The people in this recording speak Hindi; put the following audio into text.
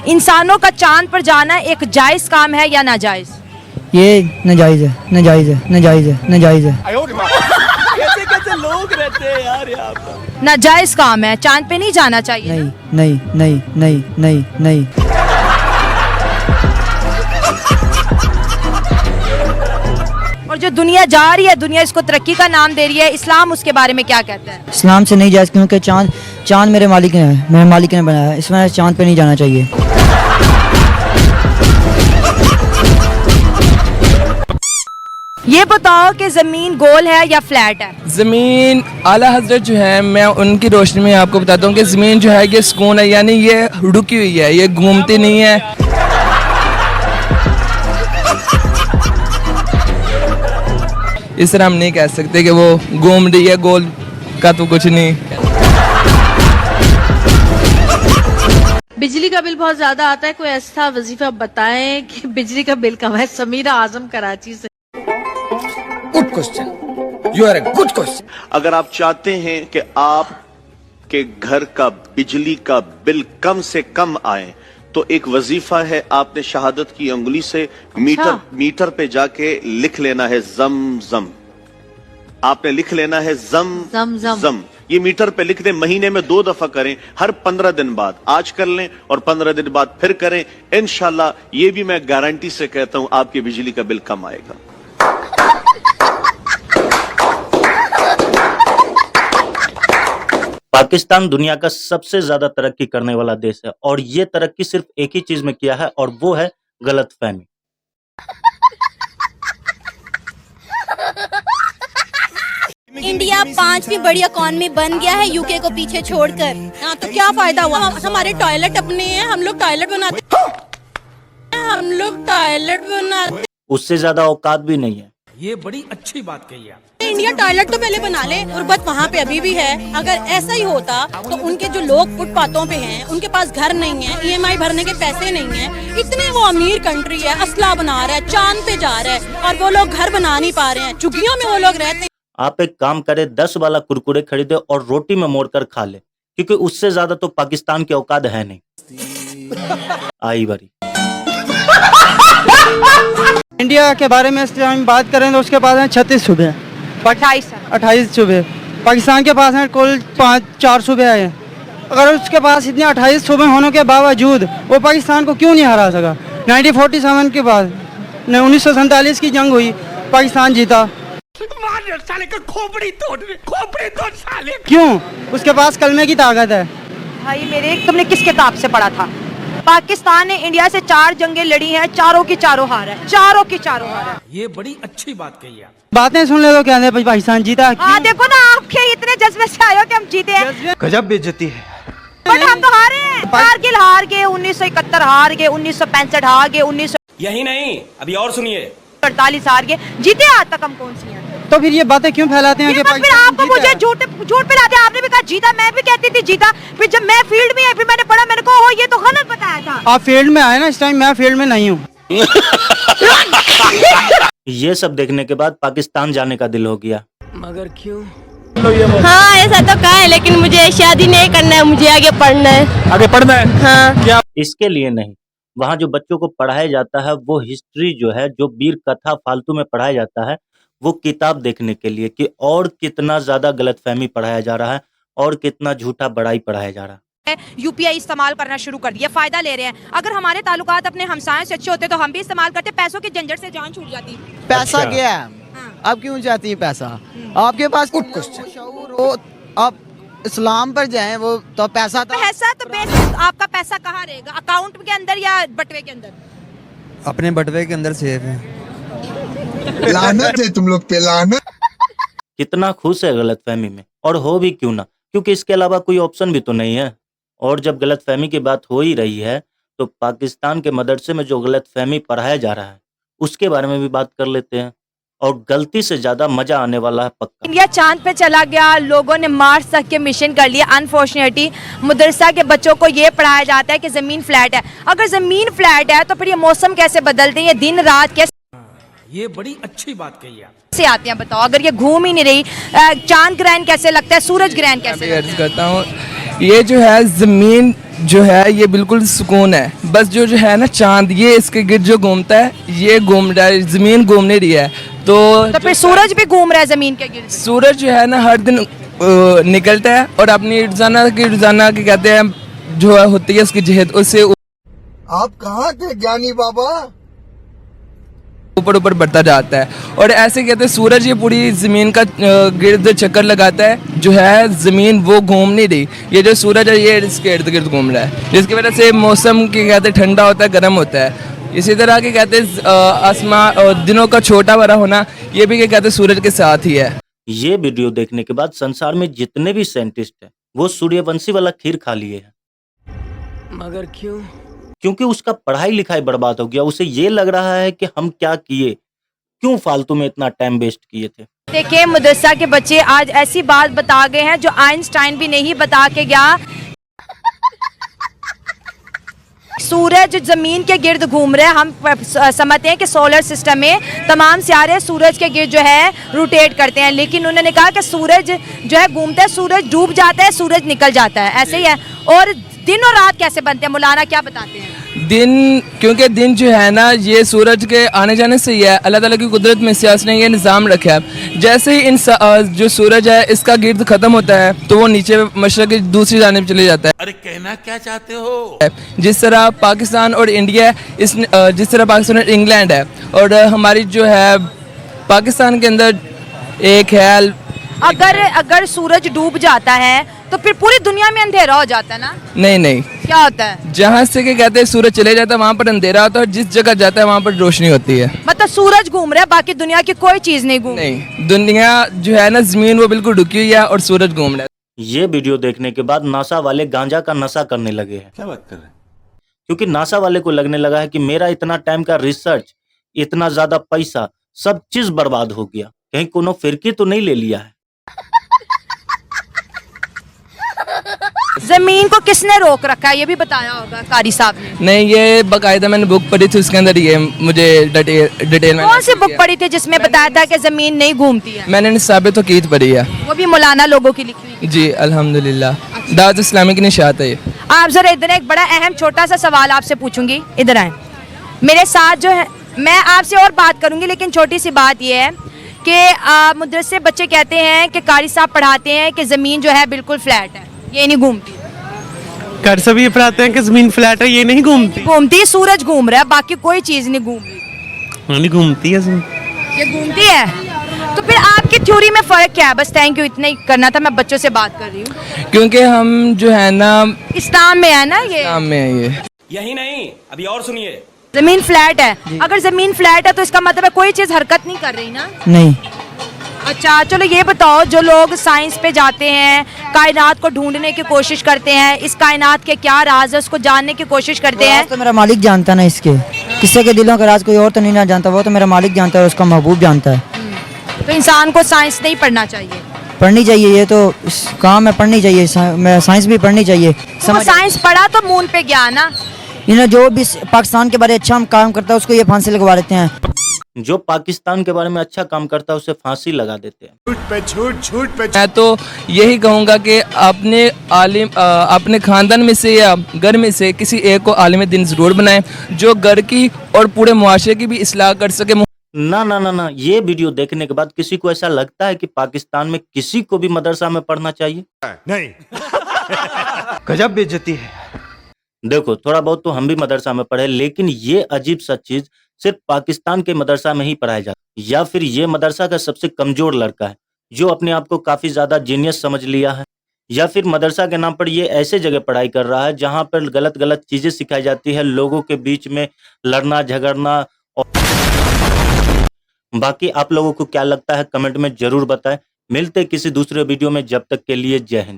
इंसानों का चांद पर जाना एक जायज़ काम है या नाजायज़? ये नाजायज़ है, नाजायज़ है, नाजायज़ है, नाजायज़ है। कैसे कैसे लोग रहते हैं यार यहाँ पर। नाजायज़ काम है, चांद पे नहीं जाना चाहिए। नहीं नहीं नहीं नहीं नहीं नहीं। और जो दुनिया जा रही है, दुनिया इसको तरक्की का नाम दे रही है, इस्लाम उसके बारे में क्या कहता है? इस्लाम से नहीं जायज़, क्योंकि चाँद मेरे मालिक ने है, मेरे मालिक ने बनाया है, इसमें चाँद पे नहीं जाना चाहिए। ये बताओ कि ज़मीन गोल है या फ्लैट है? ज़मीन आला हजरत जो है, मैं उनकी रोशनी में आपको बताता हूँ कि ज़मीन जो है ये सुकून है, यानी ये रुकी हुई है, ये घूमती नहीं है। इस तरह हम नहीं कह सकते कि वो घूम रही है, गोल का तो कुछ नहीं। बिजली का बिल बहुत ज्यादा आता है, कोई ऐसा वजीफा बताएं कि बिजली का बिल कम है। समीरा आजम कराची से। Good question, you are a good question. अगर आप चाहते हैं कि आप के घर का बिजली का बिल कम से कम आए तो एक वजीफा है, आपने शहादत की अंगुली से मीटर पे जाके लिख लेना है जम जम। आपने लिख लेना है जम जम जम, जम। ये मीटर पे लिख दें, महीने में 2 दफा करें, हर 15 दिन बाद। आज कर लें और 15 दिन बाद फिर करें, इंशाल्लाह ये भी मैं गारंटी से कहता हूं आपके बिजली का बिल कम आएगा। पाकिस्तान दुनिया का सबसे ज्यादा तरक्की करने वाला देश है और ये तरक्की सिर्फ एक ही चीज में किया है और वो है गलतफहमी। इंडिया 5वीं बड़ी इकॉनमी बन गया है यूके को पीछे छोड़कर। हाँ, तो क्या फायदा हुआ? हमारे टॉयलेट अपने हैं, हम लोग टॉयलेट बनाते उससे ज्यादा औकात भी नहीं है। ये बड़ी अच्छी बात कही आप। इंडिया टॉयलेट तो पहले बना ले, गुर्बत वहाँ पे अभी भी है। अगर ऐसा ही होता तो उनके जो लोग फुटपाथों पे हैं, उनके पास घर नहीं है, EMI भरने के पैसे नहीं है, इतने वो अमीर कंट्री है, असला बना रहा है, चांद पे जा रहा है और वो लोग घर बना नहीं पा रहे हैं, झुग्गियों में वो लोग रहते हैं। आप एक काम करें, 10 वाला कुरकुरे खरीदे और रोटी में मोड़कर खा ले, क्योंकि उससे ज्यादा तो पाकिस्तान की औकात है नहीं। आई बारी। इंडिया के बारे में हम बात करें तो उसके पास है 36 सूबे, 28 सूबे। पाकिस्तान के पास है कुल 4 सूबे हैं। अगर उसके पास इतने 28 सूबे होने के बावजूद वो पाकिस्तान को क्यों नहीं हरा सका? 1947 के बाद 1947 की जंग हुई, पाकिस्तान जीता। साले का खोपड़ी तोड़ साले। क्यों? उसके पास कलमे की ताकत है। भाई मेरे, तुमने किस किताब से पढ़ा था? पाकिस्तान ने इंडिया से 4 जंगें लड़ी हैं, चारों की चारों हार है, चारों की चारों हार है। ये बड़ी अच्छी बात कही आप। बातें सुन ले तो क्या है, पाकिस्तान जीता। हाँ देखो ना, आपके इतने जज्बे से आए हो कि हम जीते हैं। गजब बेइज्जती है। बट हम तो हारे हैं। कारगिल हार गए, 1971 हार गए, 1965 हार गए, 1948 यही नहीं, अभी और सुनिए, हार गए, जीते आज तक हम कौन सी हैं? तो फिर ये बातें क्यों फैलाते हैं कि फिर आपको मुझे झूठ पिलाते हैं। आपने भी कहा जीता, मैं भी कहती थी जीता, फिर जब मैं फील्ड में आई फिर मैंने पढ़ा, मैंने कहा ये तो गलत बताया था। आप फील्ड में आए ना, इस टाइम मैं फील्ड में नहीं हूँ। ये सब देखने के बाद पाकिस्तान जाने का दिल हो गया। मगर क्यों? हाँ ऐसा तो कहा है, लेकिन मुझे शादी नहीं करना है, मुझे आगे पढ़ना है। आगे पढ़ना है? हाँ। क्या? इसके लिए नहीं, वहाँ जो बच्चों को पढ़ाया जाता है वो हिस्ट्री जो है, जो वीर कथा फालतू में पढ़ाया जाता है, वो किताब देखने के लिए कि और कितना ज्यादा गलतफहमी पढ़ाया जा रहा है और कितना झूठा बड़ाई पढ़ाया जा रहा है। UPI इस्तेमाल करना शुरू कर दिया, फायदा ले रहे हैं। अगर हमारे ताल्लुकात अपने हमसायों से अच्छे होते तो हम भी इस्तेमाल करते, पैसों की झंझट से जान छूट जाती। पैसा क्या है? आप क्यों चाहती हैं पैसा? आपके पास गुड क्वेश्चन शऊर हो, आप इस्लाम पर जाएं, वो तो पैसा तो बेसिक आपका पैसा कहाँ रहेगा? अकाउंट के अंदर या बटवे के अंदर? अपने बटवे के अंदर सेफ है। लानत है तुम लोग पे, लानत। कितना खुश है गलतफहमी में, और हो भी क्यों ना, क्योंकि इसके अलावा कोई ऑप्शन भी तो नहीं है। और जब गलतफहमी की बात हो ही रही है तो पाकिस्तान के मदरसे में जो गलतफहमी पढ़ाया जा रहा है उसके बारे में भी बात कर लेते हैं। और गलती से ज्यादा मजा आने वाला है पक्का। इंडिया चांद पे चला गया, लोगों ने मार्स तक के मिशन कर लिए। अनफॉर्चुनेटली मदरसा के बच्चों को ये पढ़ाया जाता है कि जमीन फ्लैट है। अगर जमीन फ्लैट है तो फिर ये मौसम कैसे बदलते हैं, ये दिन रात कैसे? ये बड़ी अच्छी बात कही आप। से आते हैं बताओ, अगर ये घूम ही नहीं रही, चांद ग्रहण कैसे लगता है, सूरज ग्रहण कैसे लगता है? करता हूँ, ये जो है जमीन जो है ये बिल्कुल सुकून है, बस जो है ना चांद ये इसके गिर्द जो घूमता है, ये घूम रहा है, जमीन घूम नहीं रही है। तो फिर सूरज भी घूम रहा है जमीन के गिर्द? सूरज जो है ना हर दिन निकलता है और अपनी रोजाना की कहते हैं जो होती है उसकी जहद, उससे आप कहाँ थे ज्ञानी बाबा? ऊपर ऊपर बढ़ता जाता है। और ऐसे कहते हैं सूरज ये पूरी जमीन का गिर्द चक्कर लगाता है, जो है जमीन वो घूम नहीं रही, ये जो सूरज है ये इसके इर्द गिर्द घूम रहा है, जिसकी वजह से मौसम के कहते हैं ठंडा होता है, गर्म होता है। इसी तरह के कहते हैं आसमान दिनों का छोटा बड़ा होना, ये भी कहते हैं सूरज के साथ ही है। ये वीडियो देखने के बाद संसार में जितने भी साइंटिस्ट हैं वो सूर्यवंशी वाला खीर खा लिए हैं। मगर क्यों? क्योंकि उसका पढ़ाई लिखाई बर्बाद हो गया। उसे ये लग रहा है कि हम क्या किए, क्यों फालतू में इतना टाइम वेस्ट किए थे। देखिए मदरसा के बच्चे आज ऐसी बात बता गए हैं जो आइंस्टाइन भी नहीं बता के गया। सूरज जमीन के गिर्द घूम रहे हैं, हम समझते हैं कि सोलर सिस्टम में तमाम सितारे सूरज के गिर्द जो है रोटेट करते हैं, लेकिन उन्होंने कहा कि सूरज जो है घूमता है, सूरज डूब जाता है, सूरज निकल जाता है, ऐसे ही है। और दिन और रात कैसे बनते हैं, मौलाना क्या बताते हैं? दिन, क्योंकि दिन जो है ना ये सूरज के आने जाने से ही है, अल्लाह ताला की कुदरत में से उसने ये निज़ाम रखा है। जैसे ही इन जो सूरज है इसका गिर्द खत्म होता है तो वो नीचे मशरक़ की दूसरी जानिब चले जाता है। अरे कहना क्या चाहते हो? जिस तरह पाकिस्तान और इंडिया जिस तरह पाकिस्तान और इंग्लैंड है, और हमारी जो है पाकिस्तान के अंदर एक है, अगर सूरज डूब जाता है तो फिर पूरी दुनिया में अंधेरा हो जाता है ना? नहीं क्या होता है? जहाँ से के कहते हैं सूरज चले जाता है वहाँ पर अंधेरा होता है, और जिस जगह जाता है वहाँ पर रोशनी होती है। मतलब सूरज घूम रहा है, बाकी दुनिया की कोई चीज नहीं घूम रही। नहीं, दुनिया जो है ना जमीन वो बिल्कुल रुकी हुई है और सूरज घूम रहा है। ये वीडियो देखने के बाद नासा वाले गांजा का नशा करने लगे हैं। क्या बात कर रहे हैं? क्योंकि नासा वाले को लगने लगा है कि मेरा इतना टाइम का रिसर्च, इतना ज्यादा पैसा, सब चीज बर्बाद हो गया, कहीं कोनो फिरकी तो नहीं ले लिया है। जमीन को किसने रोक रखा है ये भी बताया होगा कारी साहब ने। नहीं, ये बाकायदा मैंने बुक पढ़ी थी, उसके अंदर ये मुझे डिटेल में। कौन सी बुक पढ़ी थी जिसमें बताया था कि जमीन नहीं घूमती है? मैंने साबित कीत पढ़ी है, वो भी मौलाना लोगों की लिखी हुई। जी अल्हम्दुलिल्लाह, दावत इस्लामी की निशात है ये। आप जरा इधर, एक बड़ा अहम छोटा सा सवाल आपसे पूछूंगी, इधर आए मेरे साथ जो है। मैं आपसे और बात करूंगी, लेकिन छोटी सी बात ये है कि मदरसे बच्चे कहते हैं कि कारी साहब पढ़ाते हैं कि जमीन जो है बिल्कुल फ्लैट है, ये नहीं घूमती। कर सभी ये पढ़ाते हैं कि जमीन फ्लैट है, ये नहीं घूमती, सूरज घूम रहा है, बाकी कोई चीज नहीं घूम रही। नहीं घूमती है, ये घूमती है। तो फिर आपकी थ्योरी में फर्क क्या है? बस थैंक यू, इतना ही करना था, मैं बच्चों से बात कर रही हूँ। क्योंकि हम जो है ना इस्लाम में है ना, ये इस्लाम में है ये। यही नहीं, अभी और सुनिए। जमीन फ्लैट है, अगर जमीन फ्लैट है तो इसका मतलब है कोई चीज हरकत नहीं कर रही ना? नहीं। अच्छा चलो ये बताओ, जो लोग साइंस पे जाते हैं, कायनात को ढूंढने की कोशिश करते हैं, इस कायनात के क्या राज है उसको जानने की कोशिश करते हैं, तो मेरा मालिक जानता है ना, इसके किसी के दिलों का राज कोई और तो नहीं ना जानता, वो तो मेरा मालिक जानता है, उसका महबूब जानता है। तो इंसान को साइंस नहीं पढ़ना चाहिए? पढ़नी चाहिए, ये तो काम है, पढ़नी चाहिए, साइंस भी पढ़नी चाहिए। तो साइंस पढ़ा तो मून पे गया ना? इन्हें जो भी पाकिस्तान के बारे में अच्छा काम करता है उसको ये फांसी लगवा देते हैं। जो पाकिस्तान के बारे में अच्छा काम करता है उसे फांसी लगा देते हैं। मैं तो यही कहूँगा कि अपने खानदान में से या घर में से किसी एक को आलिम दिन जरूर बनाएं, जो घर की और पूरे मुआशरे की भी इस्लाह कर सके। ना, ये वीडियो देखने के बाद किसी को ऐसा लगता है कि पाकिस्तान में किसी को भी मदरसा में पढ़ना चाहिए? नहीं। गजब बेइज्जती है। देखो, थोड़ा बहुत तो हम भी मदरसा में पढ़े, लेकिन ये अजीब सा चीज सिर्फ पाकिस्तान के मदरसा में ही पढ़ाया जाता है। या फिर ये मदरसा का सबसे कमजोर लड़का है जो अपने आप को काफी ज्यादा जीनियस समझ लिया है, या फिर मदरसा के नाम पर ये ऐसे जगह पढ़ाई कर रहा है जहां पर गलत चीजें सिखाई जाती है, लोगों के बीच में लड़ना झगड़ना। और बाकी आप लोगों को क्या लगता है कमेंट में जरूर बताएं। मिलते किसी दूसरे वीडियो में, जब तक के लिए जय हिंद।